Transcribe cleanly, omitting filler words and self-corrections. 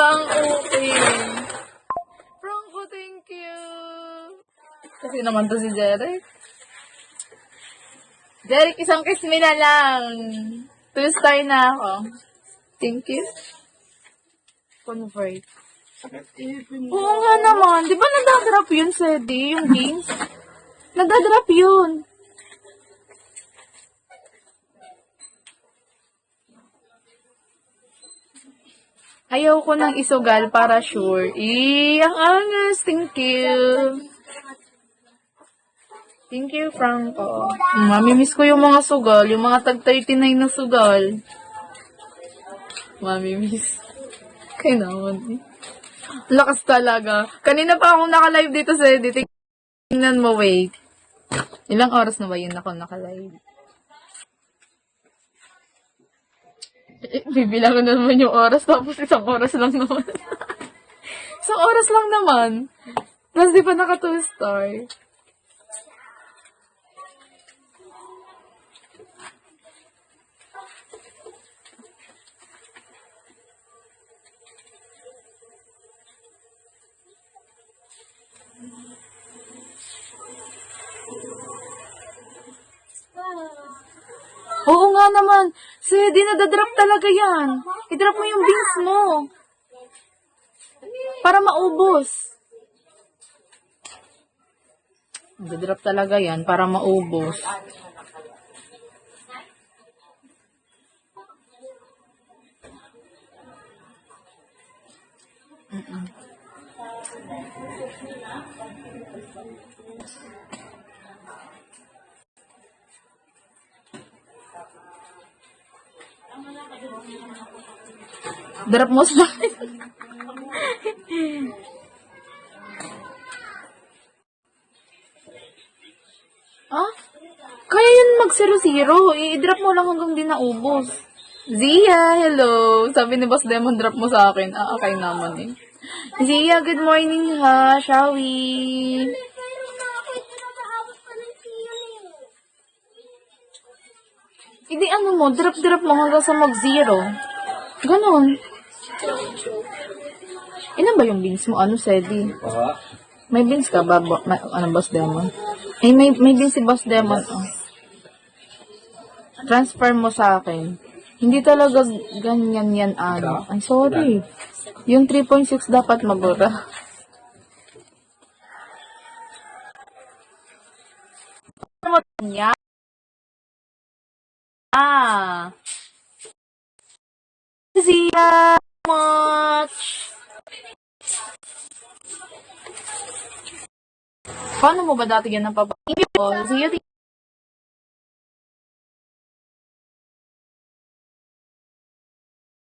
Ang okay. Franco, thank you. Kasi naman to si Jeric. Jeric, isang kiss me na lang. 2 star na ako. Thank you. Convert. Oo nga naman. Di ba nadadrop yun, Sedi? Yung games? Nadadrop yun. Ayaw ko ng isugal para sure. Ang angas. Thank you. Thank you, Franco. Mamimiss ko yung mga sugal. Yung mga tag 39 na sugal. Mamimiss. Kaya naman. Lakas talaga. Kanina pa akong naka-live dito sa editing. Tingnan mo, wait. Ilang oras na ba yun ako naka-live? Bibilang na naman yung oras, tapos 1 oras lang naman. 1 oras lang naman. Tapos di pa naka 2 star. Oo nga naman. Di nadadrop talaga yan. I-drop mo yung beans mo. Para maubos. Nadadrop talaga yan para maubos. Drop mo sa Ah? Kaya yun mag 0-0. I-drop mo lang hanggang di naubos. Zia, hello. Sabi ni Boss Demon, drop mo sa akin. Okay naman eh. Zia, good morning ha. Shall we? Hindi ano mo, drop mo hanggang sa mag-0. Ganon. Ilan ba yung beans mo? Ano, Sedi? May beans ka ba? Boss Demon? May beans si Boss Demon. Oh. Transfer mo sa akin. Hindi talaga ganyan yan, ano. Ay, sorry. Yung 3.6 dapat mabura. Ano niya? Zia much. Paano mo ba dati yan ang pabalik? Zia,